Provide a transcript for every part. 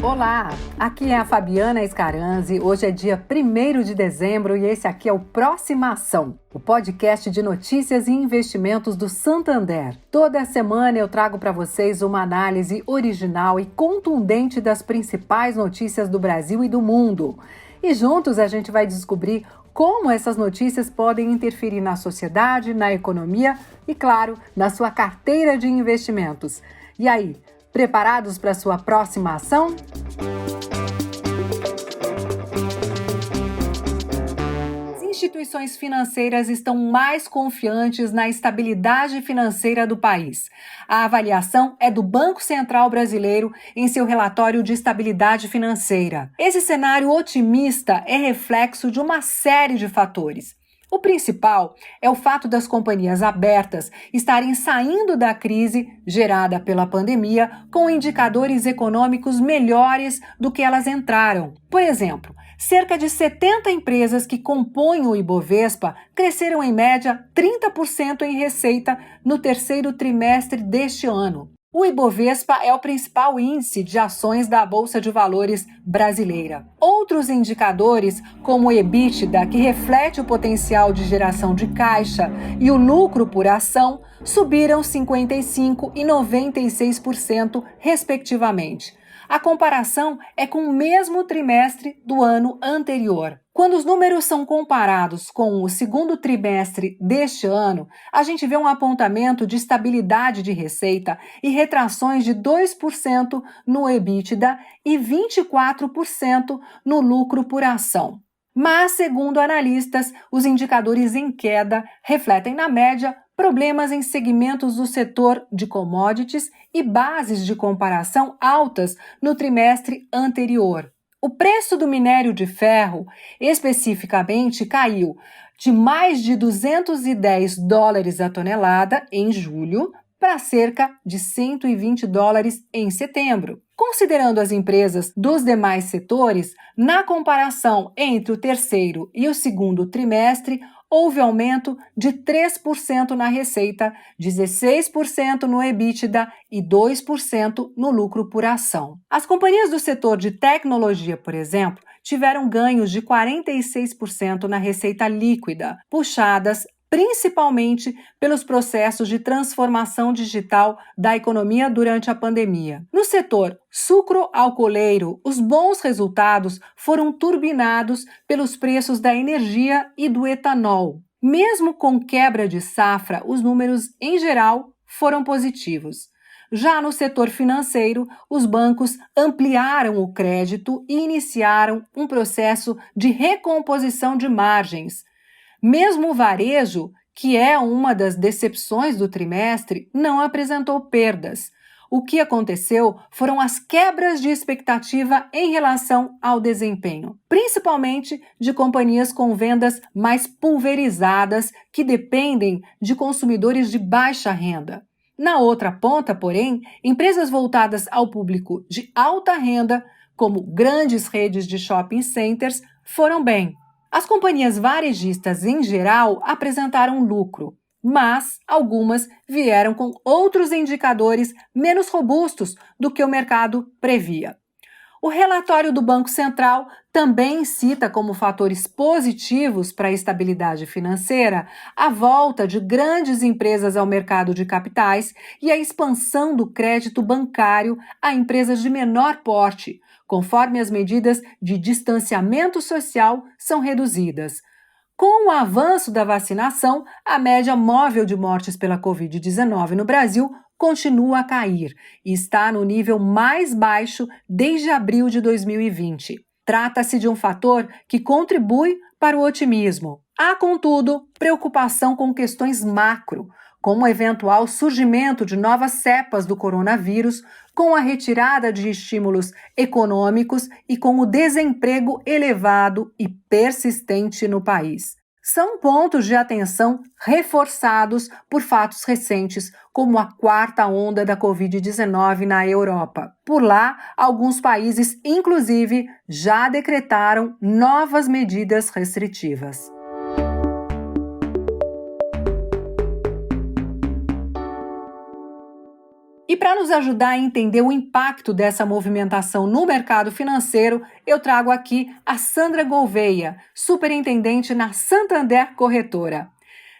Olá, aqui é a Fabiana Scaranzi. Hoje é dia 1º de dezembro e esse aqui é o Próxima Ação, o podcast de notícias e investimentos do Santander. Toda semana eu trago para vocês uma análise original e contundente das principais notícias do Brasil e do mundo. E juntos a gente vai descobrir como essas notícias podem interferir na sociedade, na economia e, claro, na sua carteira de investimentos. E aí, preparados para a sua próxima ação? As instituições financeiras estão mais confiantes na estabilidade financeira do país. A avaliação é do Banco Central Brasileiro em seu relatório de estabilidade financeira. Esse cenário otimista é reflexo de uma série de fatores. O principal é o fato das companhias abertas estarem saindo da crise gerada pela pandemia com indicadores econômicos melhores do que elas entraram. Por exemplo, cerca de 70 empresas que compõem o Ibovespa cresceram em média 30% em receita no terceiro trimestre deste ano. O Ibovespa é o principal índice de ações da Bolsa de Valores brasileira. Outros indicadores, como o EBITDA, que reflete o potencial de geração de caixa, e o lucro por ação, subiram 55% e 96%, respectivamente. A comparação é com o mesmo trimestre do ano anterior. Quando os números são comparados com o segundo trimestre deste ano, a gente vê um apontamento de estabilidade de receita e retrações de 2% no EBITDA e 24% no lucro por ação. Mas, segundo analistas, os indicadores em queda refletem, na média, problemas em segmentos do setor de commodities e bases de comparação altas no trimestre anterior. O preço do minério de ferro, especificamente, caiu de mais de $210 a tonelada em julho para cerca de $120 em setembro. Considerando as empresas dos demais setores, na comparação entre o terceiro e o segundo trimestre, houve aumento de 3% na receita, 16% no EBITDA e 2% no lucro por ação. As companhias do setor de tecnologia, por exemplo, tiveram ganhos de 46% na receita líquida, puxadas principalmente pelos processos de transformação digital da economia durante a pandemia. No setor sucro-alcooleiro, os bons resultados foram turbinados pelos preços da energia e do etanol. Mesmo com quebra de safra, os números, em geral, foram positivos. Já no setor financeiro, os bancos ampliaram o crédito e iniciaram um processo de recomposição de margens. Mesmo o varejo, que é uma das decepções do trimestre, não apresentou perdas. O que aconteceu foram as quebras de expectativa em relação ao desempenho, principalmente de companhias com vendas mais pulverizadas que dependem de consumidores de baixa renda. Na outra ponta, porém, empresas voltadas ao público de alta renda, como grandes redes de shopping centers, foram bem. As companhias varejistas, em geral, apresentaram lucro, mas algumas vieram com outros indicadores menos robustos do que o mercado previa. O relatório do Banco Central também cita como fatores positivos para a estabilidade financeira a volta de grandes empresas ao mercado de capitais e a expansão do crédito bancário a empresas de menor porte, conforme as medidas de distanciamento social são reduzidas. Com o avanço da vacinação, a média móvel de mortes pela Covid-19 no Brasil continua a cair e está no nível mais baixo desde abril de 2020. Trata-se de um fator que contribui para o otimismo. Há, contudo, preocupação com questões macro, como o eventual surgimento de novas cepas do coronavírus, com a retirada de estímulos econômicos e com o desemprego elevado e persistente no país. São pontos de atenção reforçados por fatos recentes, como a quarta onda da Covid-19 na Europa. Por lá, alguns países, inclusive, já decretaram novas medidas restritivas. E para nos ajudar a entender o impacto dessa movimentação no mercado financeiro, eu trago aqui a Sandra Gouveia, superintendente na Santander Corretora.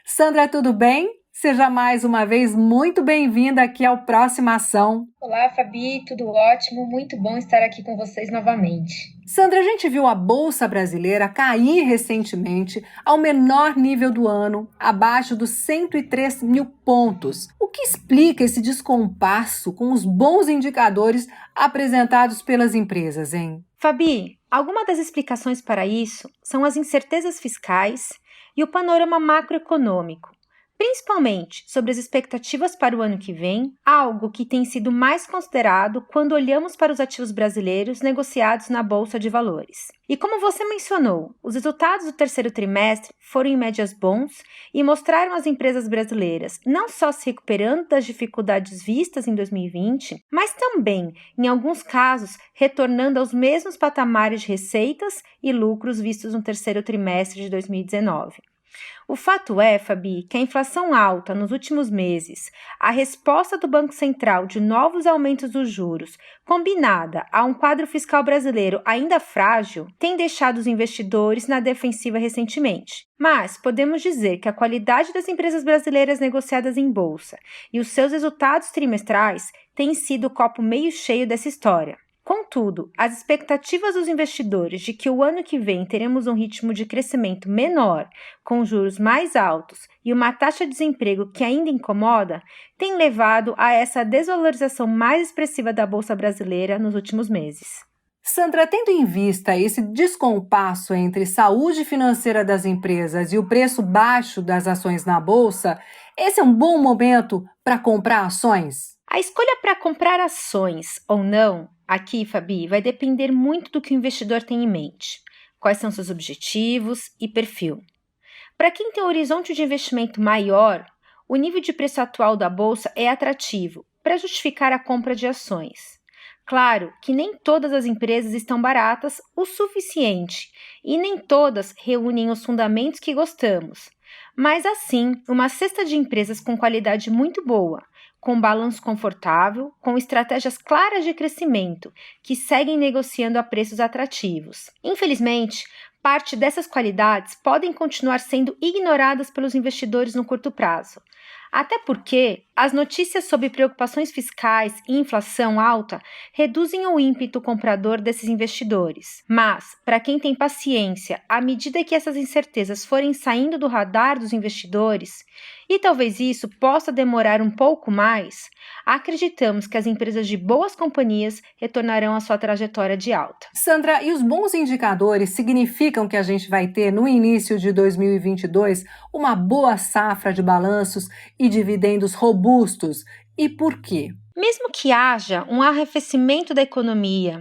Sandra, tudo bem? Seja mais uma vez muito bem-vinda aqui ao Próxima Ação. Olá, Fabi, tudo ótimo, muito bom estar aqui com vocês novamente. Sandra, a gente viu a Bolsa Brasileira cair recentemente ao menor nível do ano, abaixo dos 103 mil pontos. O que explica esse descompasso com os bons indicadores apresentados pelas empresas, hein? Fabi, alguma das explicações para isso são as incertezas fiscais e o panorama macroeconômico, principalmente sobre as expectativas para o ano que vem, algo que tem sido mais considerado quando olhamos para os ativos brasileiros negociados na Bolsa de Valores. E como você mencionou, os resultados do terceiro trimestre foram em médias bons e mostraram as empresas brasileiras não só se recuperando das dificuldades vistas em 2020, mas também, em alguns casos, retornando aos mesmos patamares de receitas e lucros vistos no terceiro trimestre de 2019. O fato é, Fabi, que a inflação alta nos últimos meses, a resposta do Banco Central de novos aumentos dos juros, combinada a um quadro fiscal brasileiro ainda frágil, tem deixado os investidores na defensiva recentemente. Mas podemos dizer que a qualidade das empresas brasileiras negociadas em bolsa e os seus resultados trimestrais têm sido o copo meio cheio dessa história. Contudo, as expectativas dos investidores de que o ano que vem teremos um ritmo de crescimento menor, com juros mais altos e uma taxa de desemprego que ainda incomoda, têm levado a essa desvalorização mais expressiva da Bolsa Brasileira nos últimos meses. Sandra, tendo em vista esse descompasso entre saúde financeira das empresas e o preço baixo das ações na Bolsa, esse é um bom momento para comprar ações? A escolha para comprar ações ou não, aqui, Fabi, vai depender muito do que o investidor tem em mente. Quais são seus objetivos e perfil. Para quem tem um horizonte de investimento maior, o nível de preço atual da bolsa é atrativo para justificar a compra de ações. Claro que nem todas as empresas estão baratas o suficiente e nem todas reúnem os fundamentos que gostamos. Mas assim, uma cesta de empresas com qualidade muito boa, com balanço confortável, com estratégias claras de crescimento, que seguem negociando a preços atrativos. Infelizmente, parte dessas qualidades podem continuar sendo ignoradas pelos investidores no curto prazo. Até porque as notícias sobre preocupações fiscais e inflação alta reduzem o ímpeto comprador desses investidores. Mas, para quem tem paciência, à medida que essas incertezas forem saindo do radar dos investidores, e talvez isso possa demorar um pouco mais, acreditamos que as empresas de boas companhias retornarão à sua trajetória de alta. Sandra, e os bons indicadores significam que a gente vai ter, no início de 2022, uma boa safra de balanços e dividendos robustos? E por quê? Mesmo que haja um arrefecimento da economia,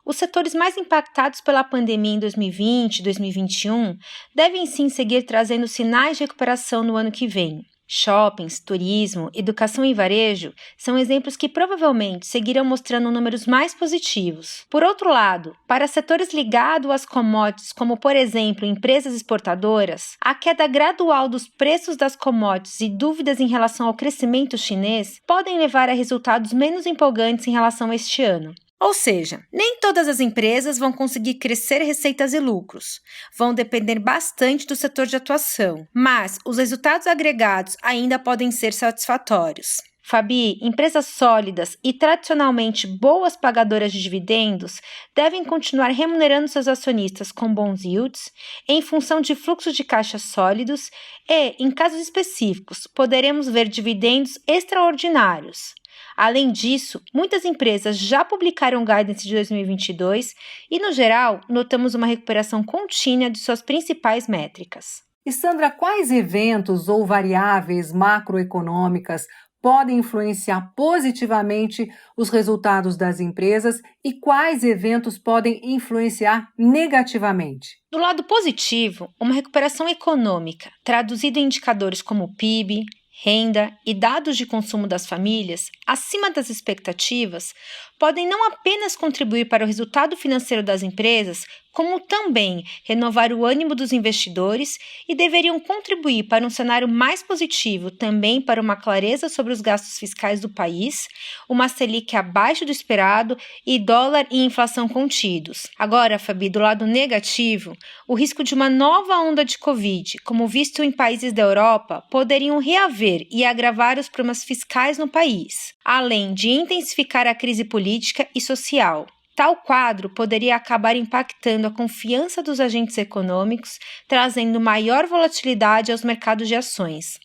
os setores mais impactados pela pandemia em 2020 e 2021 devem sim seguir trazendo sinais de recuperação no ano que vem. Shoppings, turismo, educação e varejo são exemplos que provavelmente seguirão mostrando números mais positivos. Por outro lado, para setores ligados às commodities, como por exemplo empresas exportadoras, a queda gradual dos preços das commodities e dúvidas em relação ao crescimento chinês podem levar a resultados menos empolgantes em relação a este ano. Ou seja, nem todas as empresas vão conseguir crescer receitas e lucros. Vão depender bastante do setor de atuação, mas os resultados agregados ainda podem ser satisfatórios. Fabi, empresas sólidas e tradicionalmente boas pagadoras de dividendos devem continuar remunerando seus acionistas com bons yields, em função de fluxos de caixa sólidos e, em casos específicos, poderemos ver dividendos extraordinários. Além disso, muitas empresas já publicaram guidance de 2022 e, no geral, notamos uma recuperação contínua de suas principais métricas. E Sandra, quais eventos ou variáveis macroeconômicas podem influenciar positivamente os resultados das empresas e quais eventos podem influenciar negativamente? Do lado positivo, uma recuperação econômica, traduzida em indicadores como PIB, renda e dados de consumo das famílias, acima das expectativas, podem não apenas contribuir para o resultado financeiro das empresas, como também renovar o ânimo dos investidores e deveriam contribuir para um cenário mais positivo também para uma clareza sobre os gastos fiscais do país, uma Selic abaixo do esperado e dólar e inflação contidos. Agora, Fabi, do lado negativo, o risco de uma nova onda de Covid, como visto em países da Europa, poderiam reaver e agravar os problemas fiscais no país, além de intensificar a crise política e social. Tal quadro poderia acabar impactando a confiança dos agentes econômicos, trazendo maior volatilidade aos mercados de ações.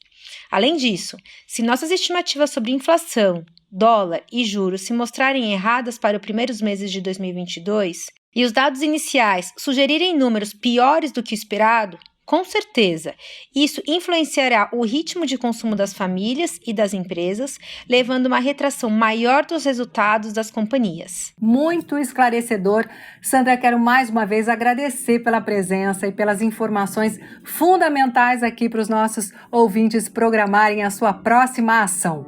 Além disso, se nossas estimativas sobre inflação, dólar e juros se mostrarem erradas para os primeiros meses de 2022 e os dados iniciais sugerirem números piores do que o esperado, com certeza, isso influenciará o ritmo de consumo das famílias e das empresas, levando a uma retração maior dos resultados das companhias. Muito esclarecedor. Sandra, quero mais uma vez agradecer pela presença e pelas informações fundamentais aqui para os nossos ouvintes programarem a sua próxima ação.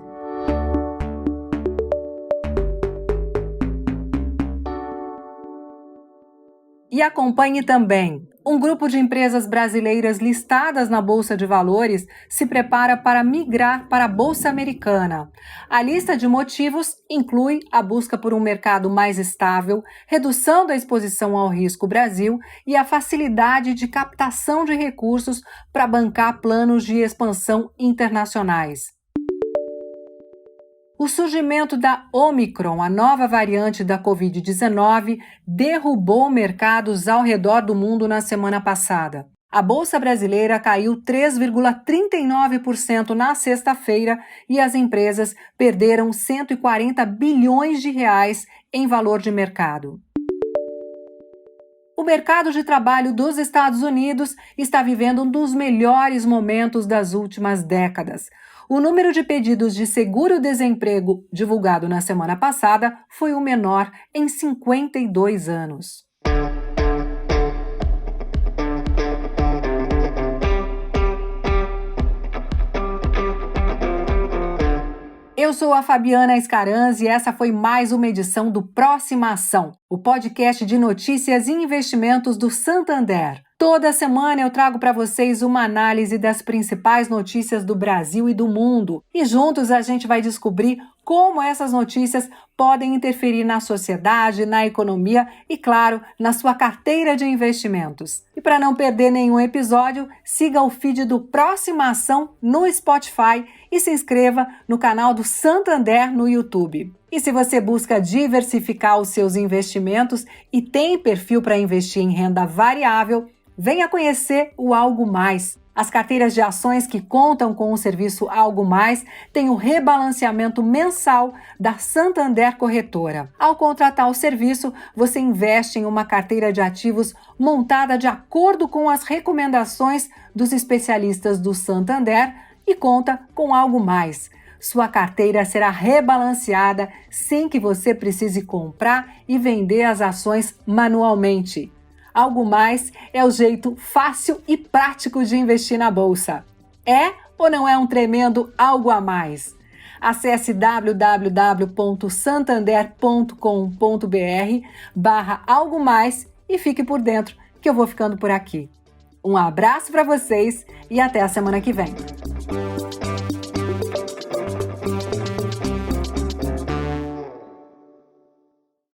E acompanhe também. Um grupo de empresas brasileiras listadas na Bolsa de Valores se prepara para migrar para a Bolsa Americana. A lista de motivos inclui a busca por um mercado mais estável, redução da exposição ao risco Brasil e a facilidade de captação de recursos para bancar planos de expansão internacionais. O surgimento da Omicron, a nova variante da Covid-19, derrubou mercados ao redor do mundo na semana passada. A Bolsa Brasileira caiu 3,39% na sexta-feira e as empresas perderam 140 bilhões de reais em valor de mercado. O mercado de trabalho dos Estados Unidos está vivendo um dos melhores momentos das últimas décadas. O número de pedidos de seguro-desemprego divulgado na semana passada foi o menor em 52 anos. Eu sou a Fabiana Escaranzi e essa foi mais uma edição do Próxima Ação, o podcast de notícias e investimentos do Santander. Toda semana eu trago para vocês uma análise das principais notícias do Brasil e do mundo. E juntos a gente vai descobrir como essas notícias podem interferir na sociedade, na economia e, claro, na sua carteira de investimentos. E para não perder nenhum episódio, siga o feed do Próxima Ação no Spotify e se inscreva no canal do Santander no YouTube. E se você busca diversificar os seus investimentos e tem perfil para investir em renda variável, venha conhecer o Algo Mais. As carteiras de ações que contam com o serviço Algo Mais têm o rebalanceamento mensal da Santander Corretora. Ao contratar o serviço, você investe em uma carteira de ativos montada de acordo com as recomendações dos especialistas do Santander e conta com Algo Mais. Sua carteira será rebalanceada sem que você precise comprar e vender as ações manualmente. Algo Mais é o jeito fácil e prático de investir na bolsa. É ou não é um tremendo algo a mais? Acesse www.santander.com.br/algo mais e fique por dentro, que eu vou ficando por aqui. Um abraço para vocês e até a semana que vem.